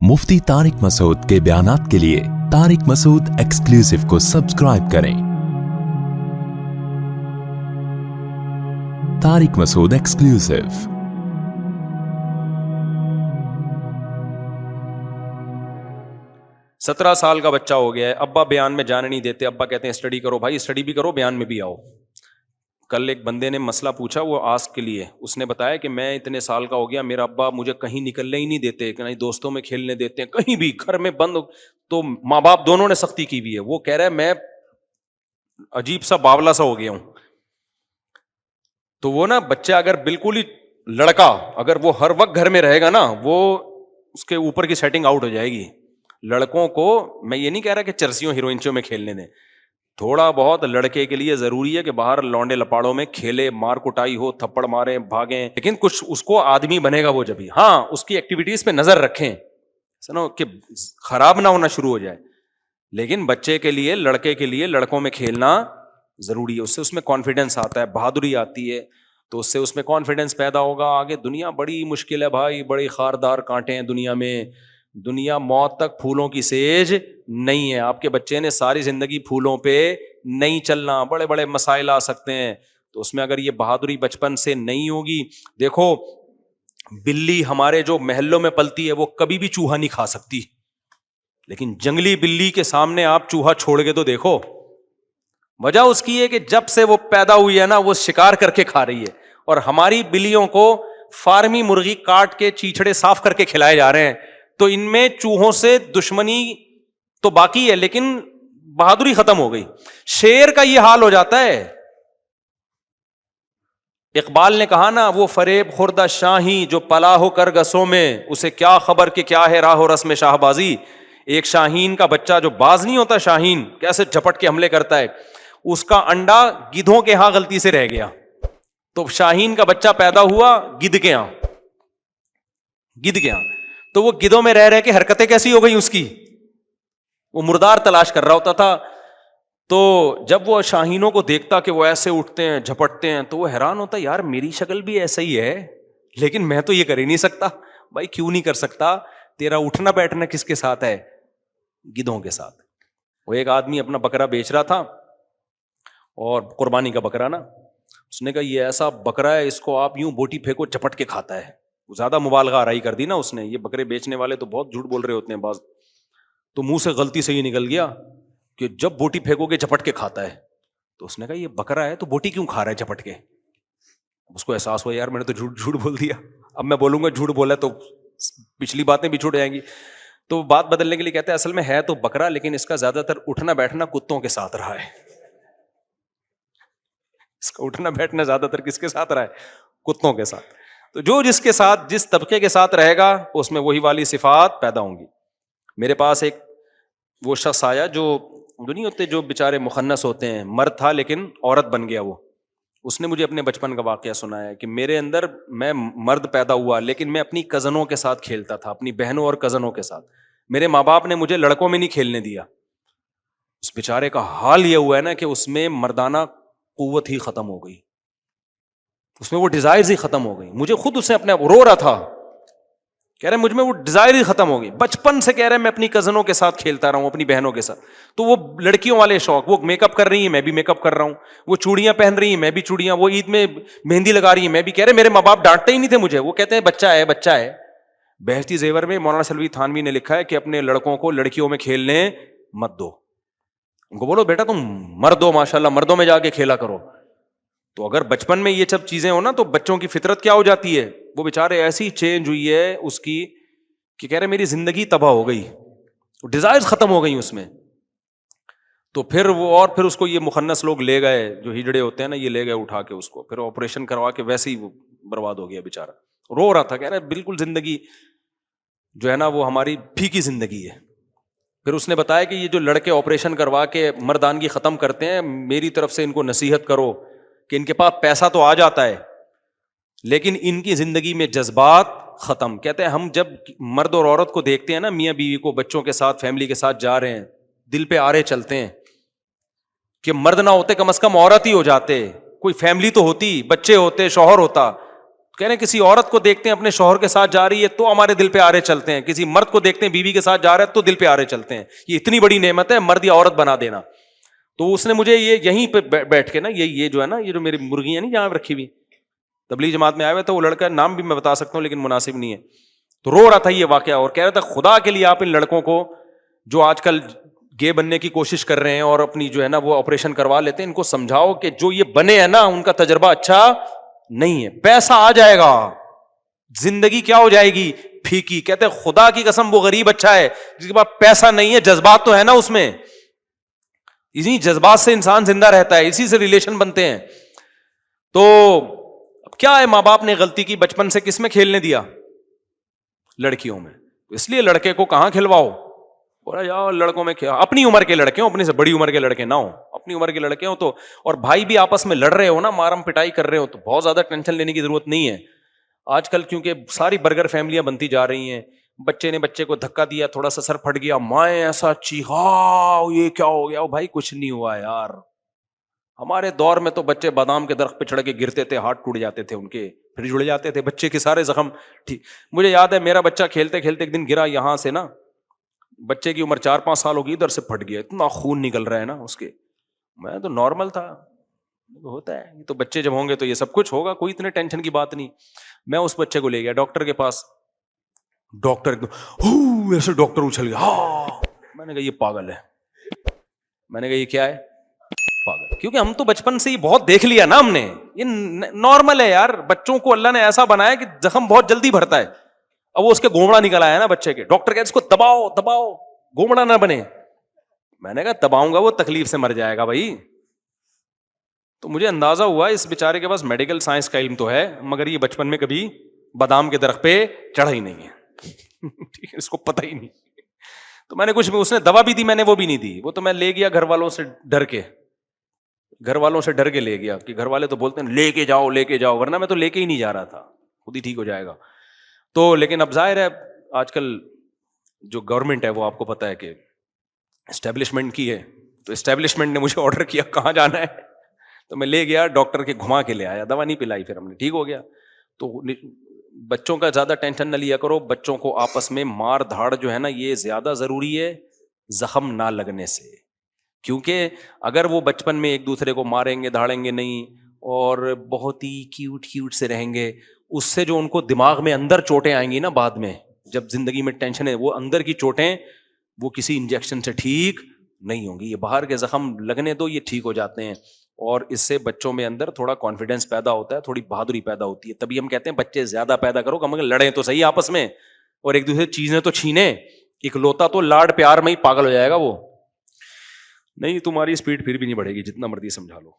मुफ्ती तारिक मसूद के बयानात के लिए तारिक मसूद एक्सक्लूसिव को सब्सक्राइब करें। तारिक मसूद एक्सक्लूसिव। 17 साल का बच्चा हो गया है, अब्बा बयान में जाने नहीं देते। अब्बा कहते हैं स्टडी करो। भाई स्टडी भी करो, बयान में भी आओ। कल एक बंदे ने मसला पूछा, वो आस्क के लिए, उसने बताया कि मैं इतने साल का हो गया, मेरा अब्बा मुझे कहीं निकलने ही नहीं देते, कहीं दोस्तों में खेलने देते हैं, कहीं भी घर में बंद। तो माँ बाप दोनों ने सख्ती की भी है। वो कह रहा है मैं अजीब सा बावला सा हो गया हूं। तो वो ना बच्चा अगर बिल्कुल ही लड़का अगर वो हर वक्त घर में रहेगा ना, वो उसके ऊपर की सेटिंग आउट हो जाएगी। लड़कों को मैं ये नहीं कह रहा कि चर्सियों हीरोइंचों में खेलने दें, थोड़ा बहुत लड़के के लिए जरूरी है कि बाहर लौंडे लपाड़ों में खेले, मार कुटाई हो, थप्पड़ मारे, भागें, लेकिन कुछ उसको आदमी बनेगा वो जब भी। हाँ, उसकी एक्टिविटीज पे नजर रखें, सुनो कि खराब ना होना शुरू हो जाए। लेकिन बच्चे के लिए, लड़के के लिए लड़कों में खेलना जरूरी है। उससे उसमें कॉन्फिडेंस आता है, बहादुरी आती है, तो उससे उसमें कॉन्फिडेंस पैदा होगा। आगे दुनिया बड़ी मुश्किल है भाई, बड़े खारदार कांटे हैं दुनिया में। दुनिया मौत तक फूलों की सेज नहीं है। आपके बच्चे ने सारी जिंदगी फूलों पे नहीं चलना, बड़े बड़े मसाइल आ सकते हैं। तो उसमें अगर ये बहादुरी बचपन से नहीं होगी, देखो बिल्ली हमारे जो महल्लों में पलती है वो कभी भी चूहा नहीं खा सकती, लेकिन जंगली बिल्ली के सामने आप चूहा छोड़ के तो देखो। वजह उसकी है कि जब से वो पैदा हुई है ना, वो शिकार करके खा रही है। और हमारी बिल्लियों को फार्मी मुर्गी काट के चीछड़े साफ करके खिलाए जा रहे हैं। तो इनमें चूहों से दुश्मनी तो बाकी है, लेकिन बहादुरी खत्म हो गई। शेर का ये हाल हो जाता है। इकबाल ने कहा ना, वो फरेब खुर्दा शाही जो पला हो कर गसों में, उसे क्या खबर कि क्या है राह रस्म शाहबाजी। एक शाहीन का बच्चा जो बाज नहीं होता, शाहीन कैसे झपट के हमले करता है, उसका अंडा गिद्धों के यहां गलती से रह गया। तो शाहीन का बच्चा पैदा हुआ गिद्ध के यहां, तो वो गिद्धों में रह रह के हरकतें कैसी हो गई उसकी, वो मुर्दार तलाश कर रहा होता था। तो जब वो शाहीनों को देखता कि वो ऐसे उठते हैं, झपटते हैं, तो वो हैरान होता, यार मेरी शक्ल भी ऐसा ही है, लेकिन मैं तो ये कर ही नहीं सकता। भाई क्यों नहीं कर सकता? तेरा उठना बैठना किसके साथ है? गिद्धों के साथ। वो एक आदमी अपना बकरा बेच रहा था, और कुर्बानी का बकरा ना, उसने कहा ये ऐसा बकरा है, इसको आप यूं बोटी फेंको झपट के खाता है। ज्यादा मुबालगा आराई कर दी ना उसने। ये बकरे बेचने वाले तो बहुत झूठ बोल रहे होते हैं बाज। तो मुंह से गलती से ये निकल गया कि जब बोटी फेंकोगे झपट के खाता है। तो उसने कहा ये बकरा है तो बोटी क्यों खा रहा है झपट के? उसको एहसास हुआ, यार मैंने तो झूठ बोल दिया। अब मैं बोलूंगा झूठ बोला तो पिछली बातें भी छूट जाएंगी। तो बात बदलने के लिए कहते हैं असल में है तो बकरा, लेकिन इसका ज्यादातर उठना बैठना कुत्तों के साथ रहा है। इसका उठना बैठना ज्यादातर किसके साथ रहा है? कुत्तों के साथ। तो जो जिसके साथ, जिस तबके के साथ रहेगा, उसमें वही वाली सिफात पैदा होंगी। मेरे पास एक वो शख्स आया जो नहीं होते, जो बेचारे मुखन्नस होते हैं, मर्द था लेकिन औरत बन गया वो। उसने मुझे अपने बचपन का वाकया सुनाया कि मेरे अंदर, मैं मर्द पैदा हुआ लेकिन मैं अपनी कज़नों के साथ खेलता था, अपनी बहनों और कज़नों के साथ। मेरे माँ बाप ने मुझे लड़कों में नहीं खेलने दिया। उस बेचारे का हाल ये हुआ है ना कि उसमें मर्दाना कुव्वत ही खत्म हो गई, उसमें वो डिजायर्स ही खत्म हो गई। मुझे खुद उससे अपने रो रहा था, कह रहे मुझ में वो डिजायर ही खत्म हो गई। बचपन से कह रहे मैं अपनी कजनों के साथ खेलता रहा हूं, अपनी बहनों के साथ। तो वो लड़कियों वाले शौक, वो मेकअप कर रही है मैं भी मेकअप कर रहा हूं, वो चूड़ियां पहन रही है मैं भी चूड़ियां, वो ईद में मेहंदी लगा रही है मैं भी। कह रहे मेरे माँ बाप डांटते ही नहीं थे मुझे, वो कहते हैं बच्चा है बच्चा है। बहती जेवर में मौलाना सलवी थानवी ने लिखा है कि अपने लड़कों को लड़कियों में खेलने मत दो, उनको बोलो बेटा तुम मर्द हो, माशाल्लाह मर्दों में जाके खेला करो। तो अगर बचपन में ये सब चीजें हो ना, तो बच्चों की फितरत क्या हो जाती है, वो बेचारे ऐसी चेंज हुई है उसकी कि कह रहे मेरी जिंदगी तबाह हो गई, डिजायर्स खत्म हो गई उसमें। तो फिर वो, और फिर उसको ये मुखन्नस लोग ले गए, जो हिजड़े होते हैं ना, ये ले गए उठा के उसको, फिर ऑपरेशन करवा के वैसे ही वो बर्बाद हो गया बेचारा। रो रहा था, कह रहा बिल्कुल जिंदगी जो है ना वो हमारी फीकी जिंदगी है। फिर उसने बताया कि ये जो लड़के ऑपरेशन करवा के मर्दानगी खत्म करते हैं, मेरी तरफ से इनको नसीहत करो कि इनके पास पैसा तो आ जाता है लेकिन इनकी जिंदगी में जज्बात खत्म। कहते हैं हम जब मर्द और औरत को देखते हैं ना, मियाँ बीवी को बच्चों के साथ फैमिली के साथ जा रहे हैं, दिल पे आरे चलते हैं कि मर्द ना होते कम से कम औरत ही हो जाते, कोई फैमिली तो होती, बच्चे होते, शौहर होता। کہہ رہے ہیں کسی عورت کو دیکھتے ہیں اپنے شوہر کے ساتھ جا رہی ہے تو ہمارے دل پہ آرے چلتے ہیں, کسی مرد کو دیکھتے ہیں بیوی کے ساتھ جا رہا ہے تو دل پہ آرے چلتے ہیں. یہ اتنی بڑی نعمت ہے مرد یا عورت بنا دینا. تو اس نے مجھے یہ یہیں پہ بیٹھ کے نا یہ جو ہے نا, یہ جو میری مرغیاں نہیں جہاں رکھی ہوئی, تبلیغ جماعت میں آئے ہوئے تھے, وہ لڑکا نام بھی میں بتا سکتا ہوں لیکن مناسب نہیں ہے, تو رو رہا تھا یہ واقعہ اور کہہ رہا تھا خدا کے لیے آپ ان لڑکوں کو جو آج کل گے بننے کی کوشش کر رہے ہیں اور اپنی جو ہے نا وہ آپریشن کروا لیتے ہیں, ان کو سمجھاؤ کہ جو یہ بنے ہیں نا ان کا تجربہ اچھا نہیں ہے, پیسہ آ جائے گا, زندگی کیا ہو جائے گی پھیکی. کہتے ہیں خدا کی قسم وہ غریب اچھا ہے جس کے پاس پیسہ نہیں ہے, جذبات تو ہے نا اس میں, اسی جذبات سے انسان زندہ رہتا ہے, اسی سے ریلیشن بنتے ہیں. تو کیا ہے, ماں باپ نے غلطی کی, بچپن سے کس میں کھیلنے دیا, لڑکیوں میں. اس لیے لڑکے کو کہاں کھلواؤ, بولا یار لڑکوں میں اپنی عمر کے لڑکے ہوں, اپنی سے بڑی عمر کے لڑکے نہ ہوں, اپنی عمر کے لڑکے ہوں تو, اور بھائی بھی آپس میں لڑ رہے ہو نا, مارم پٹائی کر رہے ہو تو بہت زیادہ ٹینشن لینے کی ضرورت نہیں ہے. آج کل کیونکہ ساری برگر فیملیاں بنتی جا رہی ہیں, بچے نے بچے کو دھکا دیا, تھوڑا سا سر پھٹ گیا, مائیں ایسا چیخا, یہ کیا ہو گیا, بھائی کچھ نہیں ہوا یار. ہمارے دور میں تو بچے بادام کے درخت پہ چڑھ کے گرتے تھے, ہاتھ ٹوٹ جاتے تھے ان کے, پھر جڑ جاتے تھے, بچے کے سارے زخم ٹھیک. مجھے یاد ہے میرا بچہ کھیلتے کھیلتے ایک دن گرا یہاں سے نا, بچے کی عمر 4-5 سال ہوگی, ادھر سے پھٹ گیا, اتنا خون نکل رہا ہے نا اس کے. میں تو نارمل تھا, ہوتا ہے یہ تو بچے جب ہوں گے تو یہ سب کچھ ہوگا, کوئی اتنے ٹینشن کی بات نہیں. میں اس بچے کو لے گیا ڈاکٹر کے پاس, ڈاکٹر ایسے ڈاکٹر اچھل گیا, میں نے کہا یہ پاگل ہے, میں نے کہا یہ کیا ہے پاگل, کیونکہ ہم تو بچپن سے ہی بہت دیکھ لیا نا ہم نے, یہ نارمل ہے یار. بچوں کو اللہ نے ایسا بنایا کہ زخم بہت جلدی بھرتا ہے. اب وہ اس کے گھومڑا نکل آیا نا بچے کے, ڈاکٹر کہتے اس کو دباؤ دباؤ گھومڑا نہ بنے. میں نے کہا دباؤں گا وہ تکلیف سے مر جائے گا بھائی. تو مجھے اندازہ ہوا اس بیچارے کے پاس میڈیکل سائنس کا علم تو ہے, مگر یہ بچپن میں کبھی بادام کے درخت پہ چڑھا ہی نہیں ہے, ٹھیک ہے, اس کو پتہ ہی نہیں. تو میں نے کچھ, اس نے دوا بھی دی, میں نے وہ بھی نہیں دی, وہ تو میں لے گیا گھر والوں سے ڈر کے, گھر والوں سے ڈر کے لے گیا کہ گھر والے تو بولتے ہیں لے کے جاؤ لے کے جاؤ, ورنہ میں تو لے کے ہی نہیں جا رہا تھا, خود ہی ٹھیک ہو جائے گا. تو لیکن اب ظاہر ہے آج کل جو گورنمنٹ ہے وہ آپ کو پتہ ہے کہ اسٹیبلشمنٹ کی ہے, تو اسٹیبلشمنٹ نے مجھے آرڈر کیا کہاں جانا ہے, تو میں لے گیا ڈاکٹر کے, گھما کے لے آیا, دوا نہیں پلائی, پھر ہم نے ٹھیک ہو گیا. تو بچوں کا زیادہ ٹینشن نہ لیا کرو, بچوں کو آپس میں مار دھاڑ جو ہے نا یہ زیادہ ضروری ہے زخم نہ لگنے سے, کیونکہ اگر وہ بچپن میں ایک دوسرے کو ماریں گے دھاڑیں گے نہیں اور بہت ہی کیوٹ کیوٹ سے رہیں گے, اس سے جو ان کو دماغ میں اندر چوٹیں آئیں گی نا بعد میں, جب زندگی میں ٹینشن ہے, وہ اندر کی چوٹیں وہ کسی انجیکشن سے ٹھیک نہیں ہوں گی. یہ باہر کے زخم لگنے دو, یہ ٹھیک ہو جاتے ہیں, اور اس سے بچوں میں اندر تھوڑا کانفیڈینس پیدا ہوتا ہے, تھوڑی بہادری پیدا ہوتی ہے. تبھی ہم کہتے ہیں بچے زیادہ پیدا کرو, کم لڑیں تو صحیح آپس میں, اور ایک دوسرے چیزیں تو چھینیں. اکلوتا تو لاڈ پیار میں ہی پاگل ہو جائے گا وہ, نہیں تمہاری اسپیڈ پھر بھی نہیں بڑھے گی جتنا مرضی سمجھا لو.